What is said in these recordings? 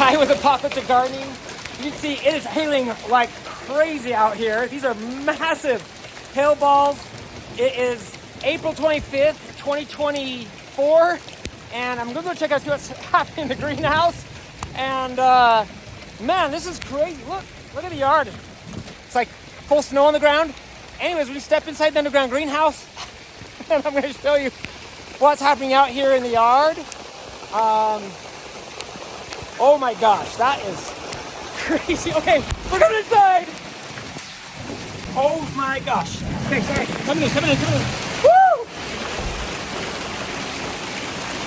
time with the pockets of gardening. You can see it is hailing like crazy out here. These are massive hail balls. It is April 25th, 2024, and I'm gonna go check out see what's happening in the greenhouse. And man, this is crazy. Look at the yard. It's like full snow on the ground. Anyways, we step inside the underground greenhouse, and I'm gonna show you what's happening out here in the yard. Oh my gosh, that is crazy. Okay, we're going inside. Oh my gosh. Okay, sorry. Come in. Woo!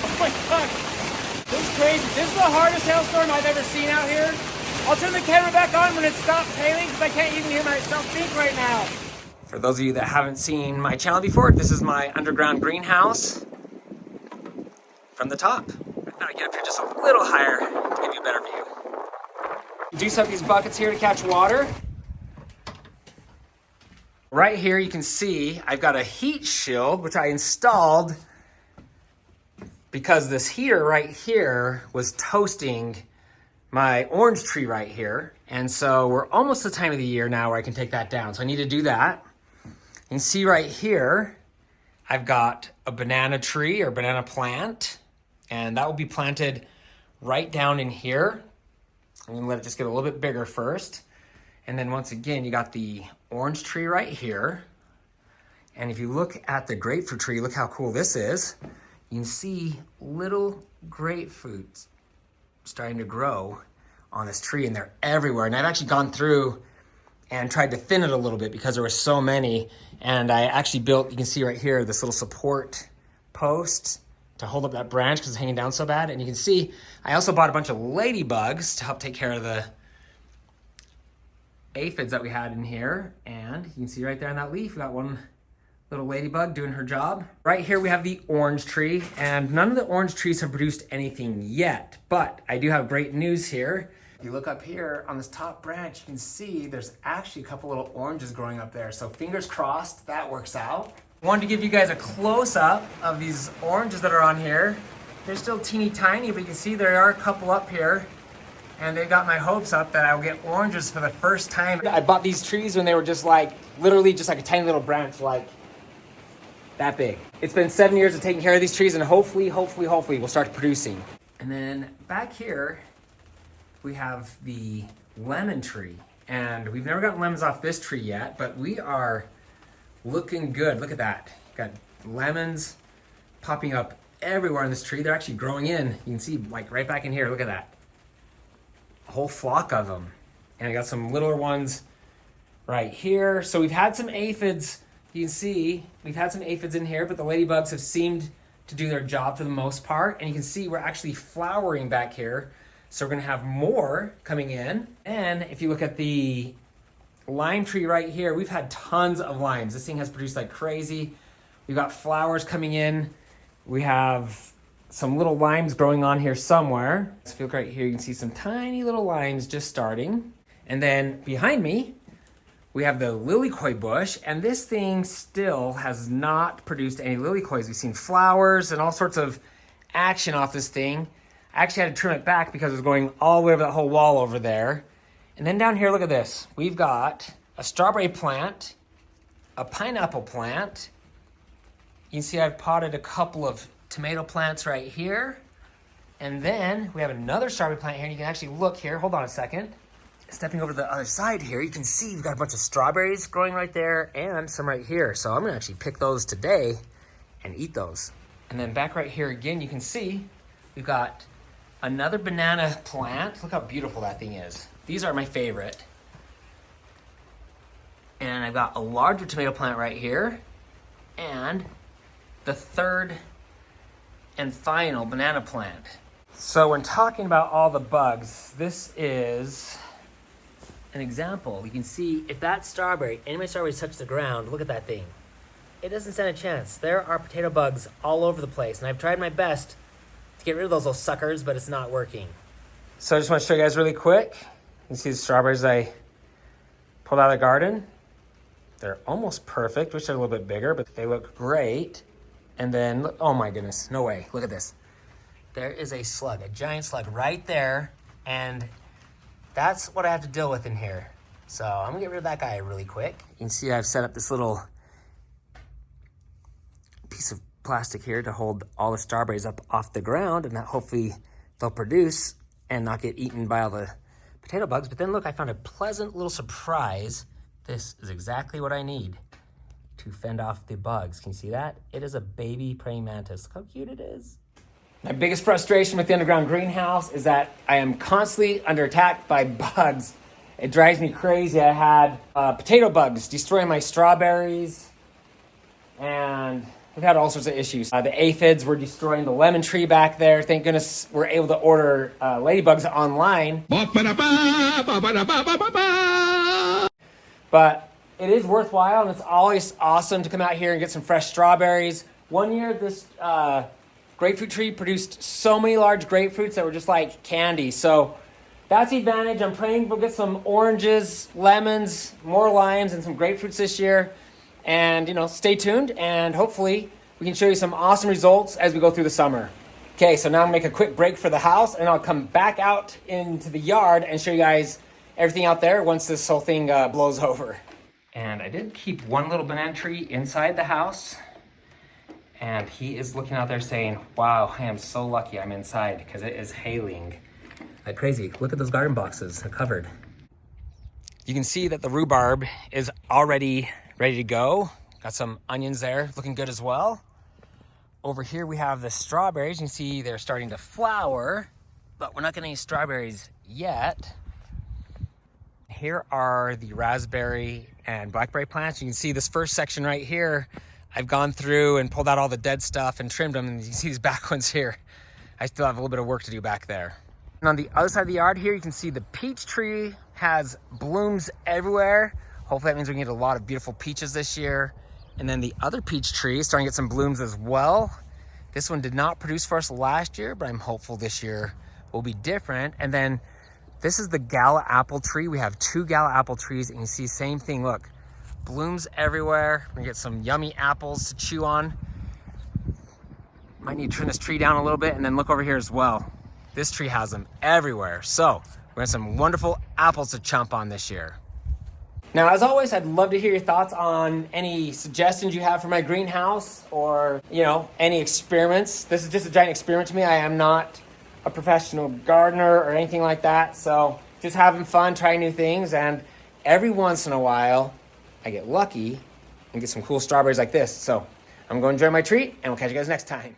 Oh my gosh. This is crazy. This is the hardest hailstorm I've ever seen out here. I'll turn the camera back on when it stops hailing because I can't even hear myself speak right now. For those of you that haven't seen my channel before, this is my underground greenhouse from the top. I'm gonna get up here just a little higher to give you a better view. You do have these buckets here to catch water. Right here you can see I've got a heat shield which I installed because this heater right here was toasting my orange tree right here. And so we're almost the time of the year now where I can take that down. So I need to do that. You can see right here I've got a banana tree or banana plant. And that will be planted right down in here. I'm gonna let it just get a little bit bigger first. And then once again, you got the orange tree right here. And if you look at the grapefruit tree, look how cool this is. You can see little grapefruits starting to grow on this tree, and they're everywhere. And I've actually gone through and tried to thin it a little bit because there were so many. And I actually built, you can see right here, this little support post to hold up that branch because it's hanging down so bad. And you can see, I also bought a bunch of ladybugs to help take care of the aphids that we had in here. And you can see right there on that leaf, we got one little ladybug doing her job. Right here we have the orange tree, and none of the orange trees have produced anything yet, but I do have great news here. If you look up here on this top branch, you can see there's actually a couple little oranges growing up there. So fingers crossed that works out. I wanted to give you guys a close-up of these oranges that are on here. They're still teeny tiny, but you can see there are a couple up here, and they got my hopes up that I'll get oranges for the first time. I bought these trees when they were just like, literally just like a tiny little branch, like that big. It's been 7 years of taking care of these trees, and hopefully we'll start producing. And then back here, we have the lemon tree, and we've never gotten lemons off this tree yet, but we are looking good. Look at that. Got lemons popping up everywhere on this tree. They're actually growing in. You can see like right back in here. Look at that. A whole flock of them. And I got some littler ones right here. So we've had some aphids. You can see we've had some aphids in here, but the ladybugs have seemed to do their job for the most part. And you can see we're actually flowering back here. So we're gonna have more coming in. And if you look at the lime tree right here, we've had tons of limes. This thing has produced like crazy. We've got flowers coming in. We have some little limes growing on here somewhere. So if you look right here, you can see some tiny little limes just starting. And then behind me, we have the lilykoy bush, and this thing still has not produced any lilykoys. We've seen flowers and all sorts of action off this thing. I actually had to trim it back because it was going all the way over that whole wall over there. And then down here, look at this. We've got a strawberry plant, a pineapple plant. You can see I've potted a couple of tomato plants right here. And then we have another strawberry plant here. And you can actually look here. Hold on a second. Stepping over to the other side here, you can see we've got a bunch of strawberries growing right there and some right here. So I'm gonna actually pick those today and eat those. And then back right here again, you can see we've got another banana plant. Look how beautiful that thing is. These are my favorite. And I've got a larger tomato plant right here. And the third and final banana plant. So when talking about all the bugs, this is an example. You can see if that strawberry, any of my strawberries touch the ground, look at that thing. It doesn't stand a chance. There are potato bugs all over the place, and I've tried my best to get rid of those little suckers, but it's not working. So I just want to show you guys really quick. You can see the strawberries I pulled out of the garden. They're almost perfect. Wish they're a little bit bigger, but they look great. And then, look, oh my goodness, no way. Look at this. There is a slug, a giant slug right there And that's what I have to deal with in here. So I'm gonna get rid of that guy really quick. You can see I've set up this little piece of plastic here to hold all the strawberries up off the ground, and that hopefully they'll produce and not get eaten by all the potato bugs. But then look, I found a pleasant little surprise. This is exactly what I need to fend off the bugs. Can you see that? It is a baby praying mantis. Look how cute it is. My biggest frustration with the underground greenhouse is that I am constantly under attack by bugs. It drives me crazy. I had potato bugs destroying my strawberries, and we've had all sorts of issues. The aphids were destroying the lemon tree back there. Thank goodness we're able to order ladybugs online. But it is worthwhile, and it's always awesome to come out here and get some fresh strawberries. One year, this grapefruit tree produced so many large grapefruits that were just like candy. So that's the advantage. I'm praying we'll get some oranges, lemons, more limes, and some grapefruits this year. And, stay tuned, and hopefully we can show you some awesome results as we go through the summer. Okay, so now I'm gonna make a quick break for the house, and I'll come back out into the yard and show you guys everything out there once this whole thing blows over. And I did keep one little banana tree inside the house, and he is looking out there saying, wow, I am so lucky I'm inside because it is hailing like crazy. Look at those garden boxes, they're covered. You can see that the rhubarb is already ready to go. Got some onions there, looking good as well. Over here we have the strawberries. You can see they're starting to flower, but we're not getting any strawberries yet. Here are the raspberry and blackberry plants. You can see this first section right here, I've gone through and pulled out all the dead stuff and trimmed them, and you can see these back ones here. I still have a little bit of work to do back there. And on the other side of the yard here, you can see the peach tree has blooms everywhere. Hopefully that means we can get a lot of beautiful peaches this year. And then the other peach tree is starting to get some blooms as well. This one did not produce for us last year, but I'm hopeful this year will be different. And then this is the gala apple tree. We have 2 gala apple trees, and you see same thing, look, blooms everywhere. We're gonna get some yummy apples to chew on. Might need to trim this tree down a little bit, and then look over here as well. This tree has them everywhere. So we have some wonderful apples to chomp on this year. Now, as always, I'd love to hear your thoughts on any suggestions you have for my greenhouse, or, any experiments. This is just a giant experiment to me. I am not a professional gardener or anything like that. So just having fun, trying new things. And every once in a while, I get lucky and get some cool strawberries like this. So I'm going to enjoy my treat, and we'll catch you guys next time.